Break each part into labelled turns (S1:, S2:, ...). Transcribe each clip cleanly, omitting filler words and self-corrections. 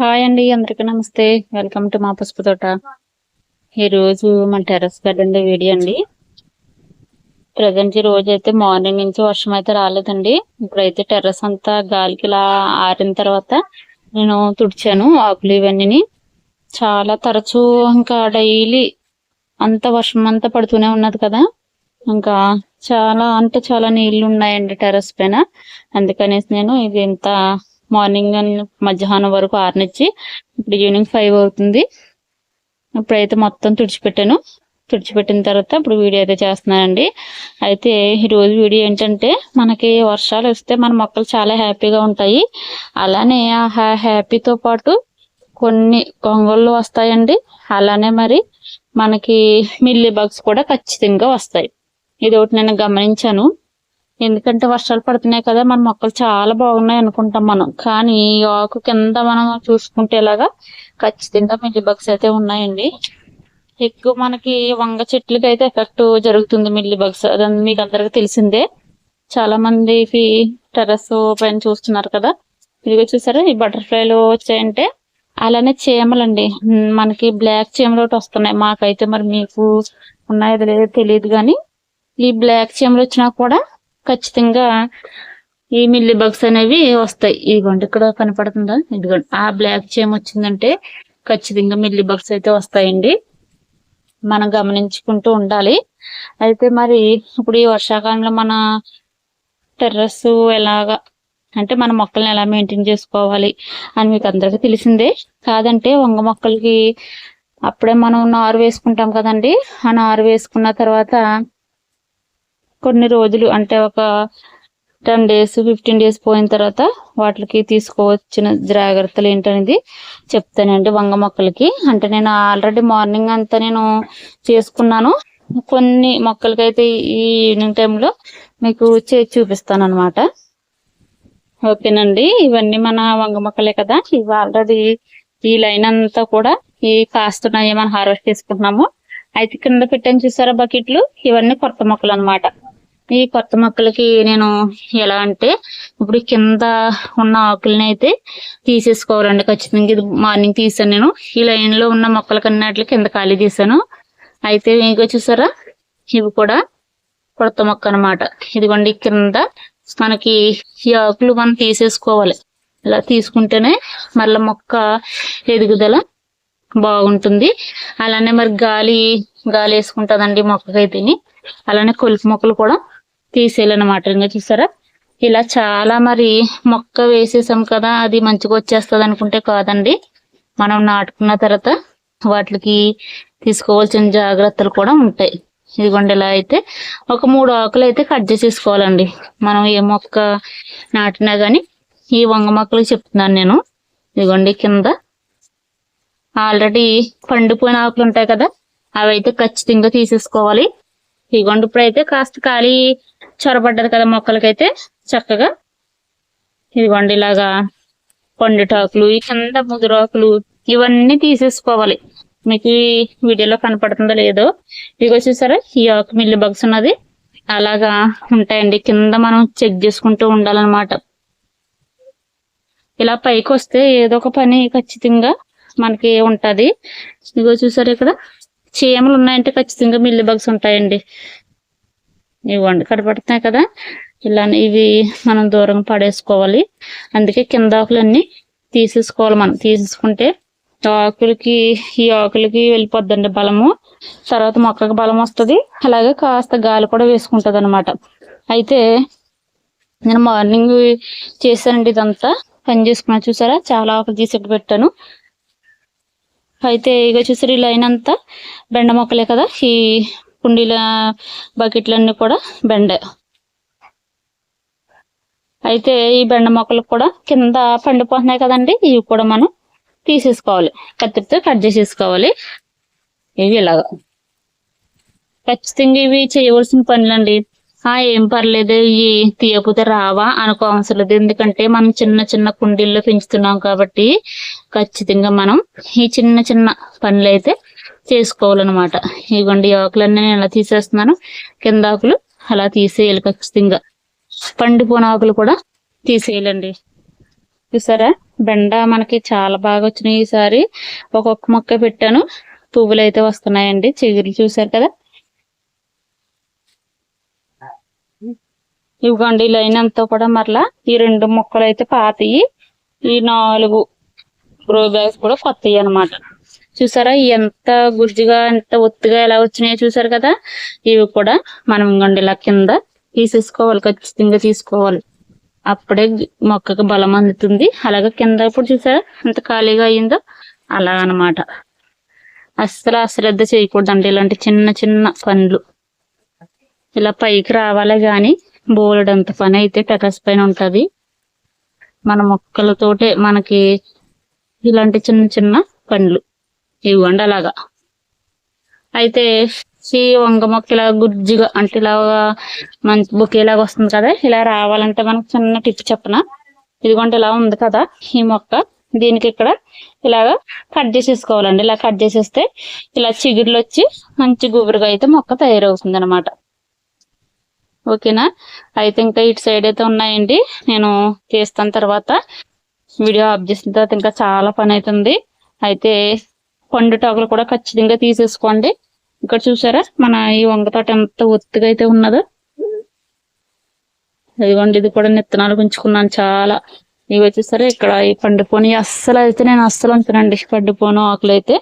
S1: Hi అండి, అందరికీ నమస్తే. వెల్కమ్ టు మా పసుపు తోట. ఈరోజు మన టెర్రస్ గార్డెన్ వీడియో అండి. ప్రజెంట్ ఈ రోజు అయితే మార్నింగ్ నుంచి వర్షం అయితే రాలేదండి. ఇప్పుడైతే టెర్రస్ అంతా గాలికి ఇలా ఆరిన తర్వాత నేను తుడిచాను ఆకులు ఇవన్నీ. చాలా తరచూ ఇంకా డైలీ అంత వర్షం అంతా పడుతూనే ఉన్నది కదా, ఇంకా చాలా అంటే చాలా నీళ్లు ఉన్నాయండి టెర్రస్ పైన. అందుకనేసి నేను ఇది ఇంత మార్నింగ్ మధ్యాహ్నం వరకు ఆరనిచ్చి ఇప్పుడు ఈవినింగ్ 5 అవుతుంది. ఇప్పుడైతే మొత్తం తుడిచిపెట్టాను. తుడిచిపెట్టిన తర్వాత ఇప్పుడు వీడియో అయితే చేస్తున్నానండి. అయితే ఈరోజు వీడియో ఏంటంటే, మనకి వర్షాలు వస్తే మన మొక్కలు చాలా హ్యాపీగా ఉంటాయి. అలానే ఆ హ్యాపీతో పాటు కొన్ని కొంగళ్ళు వస్తాయండి. అలానే మరి మనకి మిల్లీ బగ్స్ కూడా ఖచ్చితంగా వస్తాయి. ఇది ఒకటి నేను గమనించాను. ఎందుకంటే వర్షాలు పడుతున్నాయి కదా, మన మొక్కలు చాలా బాగున్నాయి అనుకుంటాం మనం, కానీ ఈ ఆకు కింద మనం చూసుకుంటే ఇలాగా ఖచ్చితంగా మిల్లీ బగ్స్ అయితే ఉన్నాయండి. ఎక్కువ మనకి వంగ చెట్లకి అయితే ఎఫెక్ట్ జరుగుతుంది మిల్లీ బగ్స్, అదని మీకు అందరికి తెలిసిందే. చాలా మందికి టెర్రస్ పైన చూస్తున్నారు కదా. ఇదిగో చూసారా, ఈ బటర్ఫ్లైలు వచ్చాయంటే అలానే చీమలండి. మనకి బ్లాక్ చీమలు ఒకటి వస్తున్నాయి. మాకైతే మరి మీకు ఉన్నాయో లేదో తెలియదు, కానీ ఈ బ్లాక్ చీమలు వచ్చినా కూడా ఖచ్చితంగా ఈ మిల్లీ బగ్స్ అనేవి వస్తాయి. ఇదిగోండి ఇక్కడ కనపడుతుందా, ఇదిగోండి ఆ బ్లాక్ చీమ వచ్చిందంటే ఖచ్చితంగా మిల్లీ బగ్స్ అయితే వస్తాయండి. మనం గమనించుకుంటూ ఉండాలి. అయితే మరి ఇప్పుడు ఈ వర్షాకాలంలో మన టెర్రస్ ఎలాగా అంటే మన మొక్కల్ని ఎలా మెయింటైన్ చేసుకోవాలి అని మీకు అందరికీ తెలిసిందే. కాదంటే వంగ మొక్కలకి అప్పుడే మనం నారు వేసుకుంటాం కదండి. ఆ నారు వేసుకున్న తర్వాత కొన్ని రోజులు అంటే ఒక 10 days 15 days పోయిన తర్వాత వాటికి తీసుకోవచ్చిన జాగ్రత్తలు ఏంటనేది చెప్తానండి. వంగ మొక్కలకి అంటే నేను ఆల్రెడీ మార్నింగ్ అంతా నేను చేసుకున్నాను. కొన్ని మొక్కలకైతే ఈ ఈవినింగ్ టైంలో మీకు చూపిస్తాను అనమాట. ఓకేనండి, ఇవన్నీ మన వంగ మొక్కలే కదా. ఇవి ఆల్రెడీ ఈ లైన్ అంతా కూడా ఈ కాస్తున్నాయి, మనం హార్వెస్ట్ చేసుకుంటున్నాము. అయితే కింద పెట్టాను చూసారా బకెట్లు, ఇవన్నీ కొత్త మొక్కలు అనమాట. ఈ కొత్త మొక్కలకి నేను ఎలా అంటే, ఇప్పుడు కింద ఉన్న ఆకుల్ని అయితే తీసేసుకోవాలండి ఖచ్చితంగా. ఇది మార్నింగ్ తీసాను నేను. ఈ లైన్ లో ఉన్న మొక్కలకన్నట్లు కింద ఖాళీ తీసాను. అయితే ఇంకా చూసారా, ఇవి కూడా కొత్త మొక్క అనమాట. ఇదిగోండి కింద మనకి ఈ ఆకులు మనం తీసేసుకోవాలి. ఇలా తీసుకుంటేనే మళ్ళీ మొక్క ఎదుగుదల బాగుంటుంది. అలానే మరి గాలి వేసుకుంటుందండి మొక్కకైతే. అలానే కొలుపు మొక్కలు కూడా తీసేయాలన్నమాట. ఇంకా చూసారా, ఇలా చాలా మరి మొక్క వేసేసాం కదా అది మంచిగా వచ్చేస్తుంది అనుకుంటే కాదండి. మనం నాటుకున్న తర్వాత వాటికి తీసుకోవాల్సిన జాగ్రత్తలు కూడా ఉంటాయి. ఇదిగోండి ఇలా అయితే ఒక 3 ఆకులు అయితే కట్ చేసేసుకోవాలండి. మనం ఏ మొక్క నాటినా గానీ ఈ వంగ మొక్కలు చెప్తున్నాను నేను. ఇదిగోండి కింద ఆల్రెడీ పండిపోయిన ఆకులు ఉంటాయి కదా, అవి అయితే ఖచ్చితంగా తీసేసుకోవాలి. ఇదిగోండి ఇప్పుడైతే కాస్త ఖాళీ చొరబడ్డది కదా మొక్కలకైతే చక్కగా. ఇదిగోండి ఇలాగా పండుటాకులు, ఈ కింద ముదురాకులు ఇవన్నీ తీసేసుకోవాలి. మీకు ఈ వీడియోలో కనపడుతుందో లేదో, ఇదిగో చూసారా ఈ ఆకు మిల్లీ బగ్స్ ఉన్నది. అలాగా ఉంటాయండి కింద, మనం చెక్ చేసుకుంటూ ఉండాలన్నమాట. ఇలా పైకి వస్తే ఏదో ఒక పని ఖచ్చితంగా మనకి ఉంటది. ఇదిగో చూసారు ఇక్కడ చీమలు ఉన్నాయంటే ఖచ్చితంగా మిల్లీ బగ్స్ ఉంటాయండి. ఇవ్వండి కనపడుతున్నాయి కదా, ఇలా ఇవి మనం దూరం పడేసుకోవాలి. అందుకే కింద ఆకులన్నీ తీసేసుకోవాలి. మనం తీసేసుకుంటే ఈ ఆకులకి వెళ్ళిపోద్దండి బలము, తర్వాత మొక్కకి బలం వస్తుంది. అలాగే కాస్త గాలి కూడా వేసుకుంటది అనమాట. అయితే నేను మార్నింగ్ చేశానండి, ఇదంతా పని చేసుకున్నా. చూసారా చాలా ఆకులు తీసి పెట్టాను. అయితే ఇక చూసారు ఈ లైన్ అంతా బెండ మొక్కలే కదా. ఈ కుండీల బకెట్లన్నీ కూడా బెండ. అయితే ఈ బెండ మొక్కలకు కూడా కింద పండిపోతున్నాయి కదండి, ఇవి కూడా మనం తీసేసుకోవాలి. కత్తిరితో కట్ చేసేసుకోవాలి. ఇవి ఇలాగా ఖచ్చితంగా ఇవి చేయవలసిన పనులండి. ఏం పర్లేదు ఇవి తీయకపోతే రావా అనుకోవసరం లేదు. ఎందుకంటే మనం చిన్న చిన్న కుండీల్లో పెంచుతున్నాం కాబట్టి ఖచ్చితంగా మనం ఈ చిన్న చిన్న పనులు అయితే చేసుకోవాలన్నమాట. ఇదిగోండి ఆకులన్నీ నేను ఎలా తీసేస్తున్నాను. కింద ఆకులు అలా తీసేయాలి ఖచ్చితంగా. పండిపోయిన ఆకులు కూడా తీసేయాలండి. చూసారా బెండ మనకి చాలా బాగా వచ్చినాయి ఈసారి. ఒక్కొక్క మొక్క పెట్టాను, పువ్వులు అయితే వస్తున్నాయండి. చిగురు చూసారు కదా. ఇవ్వండి ఈ లైన్ అంతా కూడా మరలా ఈ 2 మొక్కలు అయితే పాతయి, ఈ 4 గ్రో బ్యాగ్స్ కూడా కొత్తవి అన్నమాట. చూసారా ఎంత గుజ్జుగా ఎంత ఒత్తుగా ఎలా వచ్చినాయో చూసారు కదా. ఇవి కూడా మనం ఇలా కింద తీసేసుకోవాలి, ఖచ్చితంగా తీసుకోవాలి. అప్పుడే మొక్కకు బలం అందుతుంది. అలాగే కింద ఇప్పుడు చూసారా ఎంత ఖాళీగా అయిందో అలా అన్నమాట. అస్సలు అశ్రద్ధ చేయకూడదండి ఇలాంటి చిన్న చిన్న పనులు. ఇలా పైకి రావాలే గాని బోలెడంత పని అయితే టెర్రస్ పైన ఉంటది. మన మొక్కలతోటే మనకి ఇలాంటి చిన్న చిన్న పనులు ఇవ్వండి. అలాగా అయితే ఈ వంగ మొక్క ఇలా గుజ్జుగా అంటే ఇలాగా మంచి బొకేలాగా వస్తుంది కదా. ఇలా రావాలంటే మనకు చిన్న టిప్ చెప్పనా. ఇదిగోండి ఇలా ఉంది కదా ఈ మొక్క, దీనికి ఇక్కడ ఇలాగా కట్ చేసేసుకోవాలండి. ఇలా కట్ చేసేస్తే ఇలా చిగుర్లు వచ్చి మంచి గుబురుగా అయితే మొక్క తయారవుతుంది అనమాట. ఓకేనా. అయితే ఇంకా ఇటు సైడ్ అయితే ఉన్నాయండి, నేను తీస్తాను తర్వాత. వీడియో ఆఫ్ చేసిన తర్వాత ఇంకా చాలా పని అవుతుంది. అయితే పండు టాకులు కూడా ఖచ్చితంగా తీసేసుకోండి. ఇక్కడ చూసారా మన ఈ వంగ తోట ఎంత ఒత్తుగా అయితే ఉన్నదో. ఇదిగోండి ఇది కూడా విత్తనాలు ఉంచుకున్నాను చాలా. ఇవి వచ్చేసరి ఇక్కడ ఈ పండిపోని అస్సలు అయితే నేను అస్సలు ఉంచనండి. పండిపోను ఆకులు అయితే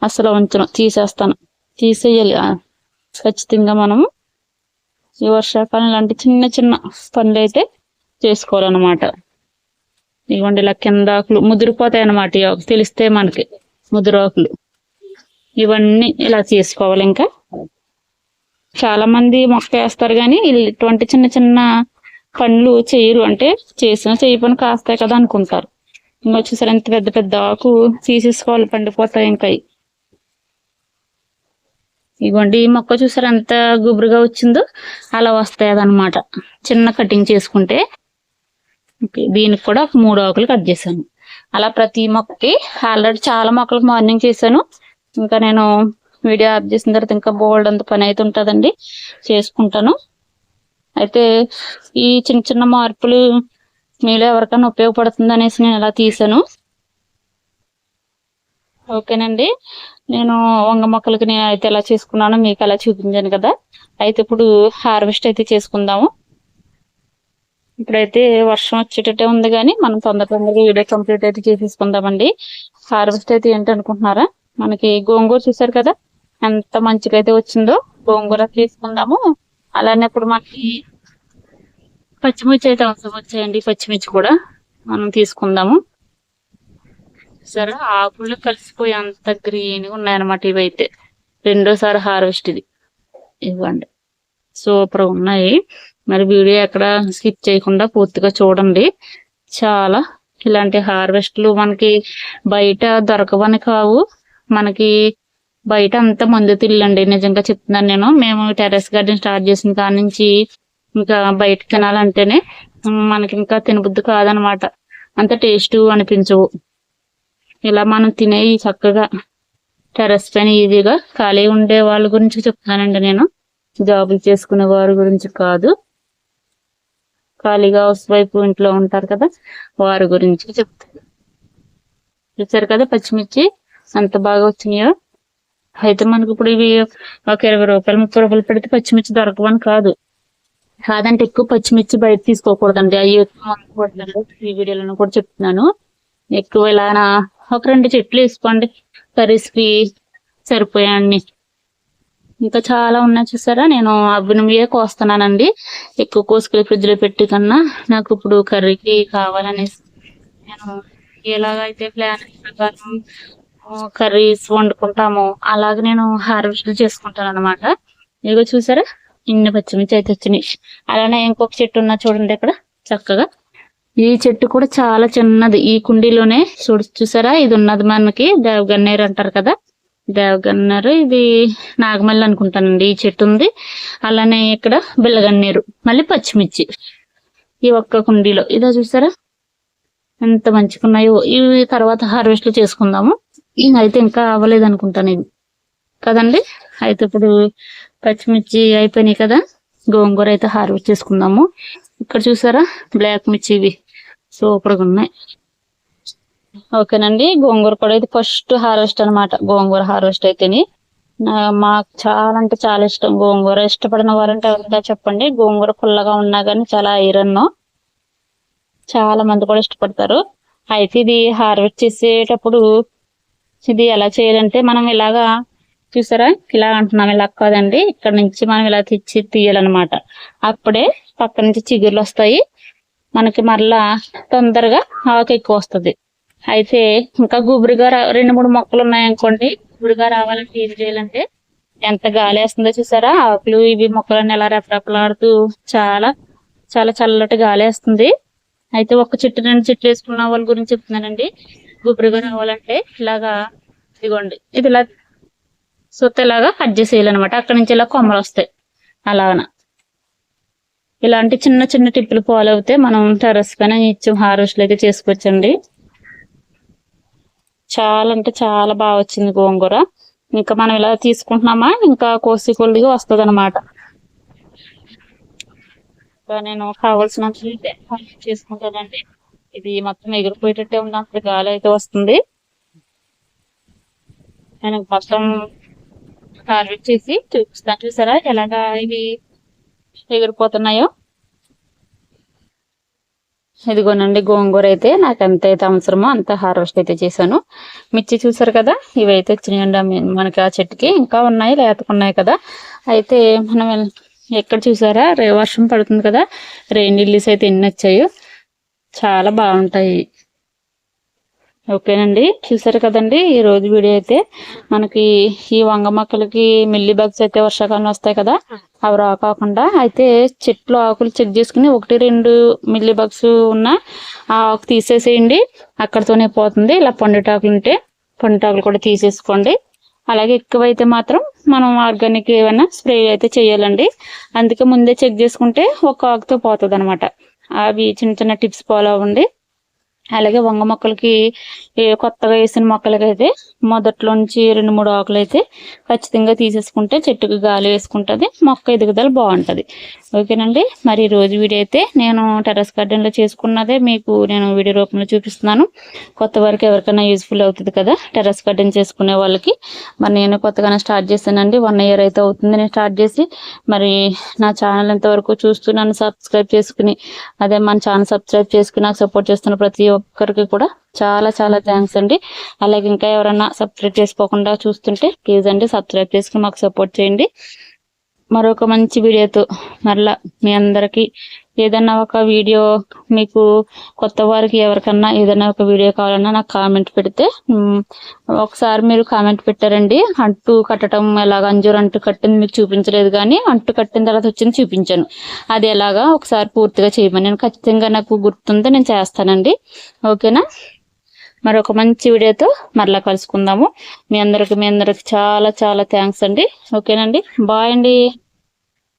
S1: అస్సలు ఉంచను, తీసేస్తాను. తీసేయాలి ఖచ్చితంగా. మనము ఈ వర్షాకాలం ఇలాంటి చిన్న చిన్న పనులు అయితే చేసుకోవాలన్నమాట. ఇవ్వండి ఇలా కింద ఆకులు ముదిరిపోతాయి అన్నమాట. ఈ ఆకు తెలిస్తే మనకి ముదిరాకులు ఇవన్నీ ఇలా చేసుకోవాలి. ఇంకా చాలా మంది మొక్క వేస్తారు కానీ ఇటువంటి చిన్న చిన్న పనులు చేయరు. అంటే చేసిన చెయ్యి పని కాస్తాయి కదా అనుకుంటారు. ఇంకా వచ్చేసరి ఎంత పెద్ద పెద్ద ఆకు తీసేసుకోవాలి, పండిపోతాయి. ఇంకా ఇవ్వండి ఈ మొక్క చూసారు ఎంత గుబురుగా వచ్చిందో అలా వస్తాయి అదనమాట చిన్న కటింగ్ చేసుకుంటే. దీనికి కూడా 3 ఆకులు కట్ చేశాను. అలా ప్రతి మొక్కకి ఆల్రెడీ చాలా మొక్కలకు మార్నింగ్ చేశాను. ఇంకా నేను వీడియో ఆఫ్ చేసిన తర్వాత ఇంకా బోల్డ్ అంత పని అయితే ఉంటుందండి, చేసుకుంటాను. అయితే ఈ చిన్న చిన్న మార్పులు మీలో ఎవరికైనా ఉపయోగపడుతుంది అనేసి నేను ఇలా తీసాను. ఓకేనండి. నేను వంగ మొక్కలకి నేను అయితే ఎలా చేసుకున్నానో మీకు అలా చూపించాను కదా. అయితే ఇప్పుడు హార్వెస్ట్ అయితే చేసుకుందాము. ఇప్పుడైతే వర్షం వచ్చేటట్టే ఉంది కానీ మనం తొందరగా వీడియో కంప్లీట్ అయితే చేసేసుకుందామండి. హార్వెస్ట్ అయితే ఏంటనుకుంటున్నారా, మనకి గోంగూర చూసారు కదా ఎంత మంచిగా అయితే వచ్చిందో. గోంగూర తీసుకుందాము. అలానే ఇప్పుడు మనకి పచ్చిమిర్చి అయితే అవసరం వచ్చాయండి. పచ్చిమిర్చి కూడా మనం తీసుకుందాము. సరే ఆకులు కలిసిపోయి అంత గ్రీన్గా ఉన్నాయన్నమాట. ఇవైతే 2వ హార్వెస్ట్ ఇది. ఇవ్వండి సూపర్ ఉన్నాయి. మరి వీడియో ఎక్కడ స్కిప్ చేయకుండా పూర్తిగా చూడండి. చాలా ఇలాంటి హార్వెస్ట్లు మనకి బయట దొరకవని కావు. మనకి బయట అంతా మందు తిల్లండి, నిజంగా చెప్తున్నాను నేను. మేము టెర్రస్ గార్డెన్ స్టార్ట్ చేసిన కాడ నుంచి ఇంకా బయట తినాలంటేనే మనకి ఇంకా తినబుద్ధి కాదనమాట. అంత టేస్ట్ అనిపించవు. ఇలా మనం తినేవి చక్కగా టెర్రస్ పైన ఈజీగా ఖాళీ ఉండే వాళ్ళ గురించి చెప్తానండి నేను, జాబులు చేసుకునే వారి గురించి కాదు. ఖాళీగా హౌస్ వైఫ్ ఇంట్లో ఉంటారు కదా వారి గురించి చెప్తాను. చూసారు కదా పచ్చిమిర్చి ఎంత బాగా వచ్చినాయో. అయితే మనకు ఇప్పుడు ఇవి ఒక 20 రూపాయలు 30 రూపాయలు పెడితే పచ్చిమిర్చి దొరకవని కాదంటే ఎక్కువ పచ్చిమిర్చి బయట తీసుకోకూడదండి. అవి ఎక్కువ ఈ వీడియోలో కూడా చెప్తున్నాను. ఎక్కువ ఇలానా ఒక 2 చెట్లు వేసుకోండి, కర్రీస్కి సరిపోయాన్ని. ఇంకా చాలా ఉన్నాయి చూసారా. నేను అవినవియే కోస్తున్నానండి. ఎక్కువ కోసుకెళ్ళి ఫ్రిడ్జ్ లో పెట్టి కన్నా నాకు ఇప్పుడు కర్రీకి కావాలనేసి నేను ఎలాగైతే ప్లాన్ ప్రకారం కర్రీస్ వండుకుంటామో అలాగే నేను హార్వెస్ట్ చేసుకుంటాను అనమాట. ఇదిగో చూసారా ఇన్ని పచ్చిమిర్చి అయితే వచ్చినాయి. అలానే ఇంకొక చెట్టు ఉన్నా చూడండి ఇక్కడ చక్కగా. ఈ చెట్టు కూడా చాలా చిన్నది. ఈ కుండీలోనే చూసారా ఇది ఉన్నది మనకి దేవగన్నేరు అంటారు కదా, దేవగన్నేరు. ఇది నాగమల్లి అనుకుంటానండి. ఈ చెట్టు ఉంది. అలానే ఇక్కడ బిల్లగన్నేరు, మళ్ళీ పచ్చిమిర్చి ఈ ఒక్క కుండీలో. ఇదో చూసారా ఎంత మంచిగా ఉన్నాయో. ఇవి తర్వాత హార్వెస్ట్ చేసుకుందాము. అయితే ఇంకా అవ్వలేదు అనుకుంటాను ఇది కదండి. అయితే ఇప్పుడు పచ్చిమిర్చి అయిపోయినాయి కదా, గోంగూర అయితే హార్వెస్ట్ చేసుకుందాము. ఇక్కడ చూసారా బ్లాక్ మిర్చి, ఇవి సూపర్గా ఉన్నాయి. ఓకేనండి. గోంగూర కూడా ఇది ఫస్ట్ హార్వెస్ట్ అనమాట. గోంగూర హార్వెస్ట్ అయితేని మాకు చాలా అంటే చాలా ఇష్టం గోంగూర. ఇష్టపడిన వారంటే ఎవరుంటా చెప్పండి. గోంగూర పుల్లగా ఉన్నా కానీ చాలా ఐరన్, చాలా మంది కూడా ఇష్టపడతారు. అయితే ఇది హార్వెస్ట్ చేసేటప్పుడు ఇది ఎలా చేయాలంటే మనం ఇలాగా చూసారా, ఇలా అంటున్నాం, ఇలా కాదండి, ఇక్కడ నుంచి మనం ఇలా తెచ్చి తీయాలన్నమాట. అప్పుడే పక్క నుంచి చిగుర్లు వస్తాయి, మనకి మరలా తొందరగా ఆకు ఎక్కువ వస్తుంది. అయితే ఇంకా గుబురుగా 2-3 మొక్కలు ఉన్నాయనుకోండి, గుబురుగా రావాలంటే ఏం చేయాలంటే, ఎంత గాలి వేస్తుందో చూసారా, ఆకులు ఇవి మొక్కలన్నీ ఎలా రెపరెపలాడుతూ చాలా చాలా చల్లటి గాలి వేస్తుంది. అయితే ఒక చెట్టు 2 చెట్లు వేసుకున్న వాళ్ళ గురించి చెప్తున్నానండి. గుబురుగా రావాలంటే ఇలాగా ఇదిగోండి, ఇది ఇలా ఇలాగా కట్ చేసేయాలన్నమాట. అక్కడి నుంచి ఇలా కొమ్మలు వస్తాయి. అలాగన ఇలాంటి చిన్న చిన్న టిప్పులు ఫాలో అవుతే మనం టెర్రస్ పైన నిత్యం హార్వెస్ట్లు అయితే చేసుకోవచ్చండి. చాలా అంటే చాలా బాగా వచ్చింది గోంగూర. ఇంకా మనం ఇలా తీసుకుంటున్నామా, ఇంకా కోసి కొద్దిగా వస్తుంది అనమాట. నేను కావాల్సినంత చేసుకుంటానండి. ఇది మొత్తం ఎగిరిపోయేటట్టే ఉంది, అప్పుడు గాలి అయితే వస్తుంది. నేను మొత్తం హార్వెస్ట్ చేసి చూపిస్తాను. చూసారా ఎలాగా ఇవి ఎగిరిపోతున్నాయో. ఇదిగోనండి గోంగూర అయితే నాకు ఎంత అయితే అవసరమో అంత హార్వెస్ట్ అయితే చేశాను. మిర్చి చూసారు కదా, ఇవైతే వచ్చినాయండి మనకి ఆ చెట్టుకి. ఇంకా ఉన్నాయి, లేతకున్నాయి కదా. అయితే మనం ఎక్కడ చూసారా, వర్షం పడుతుంది కదా, రెయిన్ లిల్లీస్ అయితే ఎన్ని వచ్చాయో, చాలా బాగుంటాయి. ఓకేనండి, చూసారు కదండి ఈ రోజు వీడియో అయితే. మనకి ఈ వంగ మొక్కలకి మిల్లీ బగ్స్ అయితే వర్షాకాలం వస్తాయి కదా, అవి రాకుండా అయితే చెట్లు ఆకులు చెక్ చేసుకుని 1-2 మిల్లీ బగ్స్ ఉన్న ఆ ఆకు తీసేసేయండి, అక్కడతోనే పోతుంది. ఇలా పండుటాకులు ఉంటే పండుటాకులు కూడా తీసేసుకోండి. అలాగే ఎక్కువైతే మాత్రం మనం ఆర్గానిక్ ఏమైనా స్ప్రే అయితే చేయాలండి. అందుకే ముందే చెక్ చేసుకుంటే ఒక ఆకుతో పోతుంది అనమాట. అవి చిన్న చిన్న టిప్స్ ఫాలో అవ్వండి. అలాగే వంగ మొక్కలకి కొత్తగా వేసిన మొక్కలకి అయితే మొదట్లోంచి 2-3 ఆకులు అయితే ఖచ్చితంగా తీసేసుకుంటే చెట్టుకు గాలి వేసుకుంటుంది, మొక్క ఎదుగుదల బాగుంటుంది. ఓకేనండి, మరి రోజు వీడియో అయితే నేను టెర్రస్ గార్డెన్లో చేసుకున్నదే మీకు నేను వీడియో రూపంలో చూపిస్తున్నాను. కొత్త వరకు ఎవరికైనా యూజ్ఫుల్ అవుతుంది కదా టెర్రస్ గార్డెన్ చేసుకునే వాళ్ళకి. మరి నేను కొత్తగానే స్టార్ట్ చేశానండి, 1 ఇయర్ అయితే అవుతుంది నేను స్టార్ట్ చేసి. మరి నా ఛానల్ ఎంతవరకు చూస్తూ నన్ను సబ్స్క్రైబ్ చేసుకుని, అదే మన ఛానల్ సబ్స్క్రైబ్ చేసుకుని నాకు సపోర్ట్ చేస్తున్న ప్రతి ఒక్కరికి కూడా చాలా చాలా థ్యాంక్స్ అండి. అలాగే ఇంకా ఎవరైనా సబ్స్క్రైబ్ చేసుకోకుండా చూస్తుంటే ప్లీజ్ అండి సబ్స్క్రైబ్ చేసుకుని మాకు సపోర్ట్ చేయండి. మరొక మంచి వీడియోతో మరలా మీ అందరికీ ఏదన్నా ఒక వీడియో, మీకు కొత్త వారికి ఎవరికన్నా ఏదైనా ఒక వీడియో కావాలన్నా నాకు కామెంట్ పెడితే, ఒకసారి మీరు కామెంట్ పెట్టారండి, అంటు కట్టడం ఎలాగ, అంజూరు అంటు కట్టింది మీకు చూపించలేదు, కానీ అంటు కట్టిన తర్వాత వచ్చింది చూపించాను. అది ఎలాగా ఒకసారి పూర్తిగా చేయమని నేను ఖచ్చితంగా నాకు గుర్తుంది, నేను చేస్తానండి. ఓకేనా, మరొక మంచి వీడియోతో మరలా కలుసుకుందాము. మీ అందరికి చాలా చాలా థ్యాంక్స్ అండి. ఓకేనండి, బాయ్ అండి.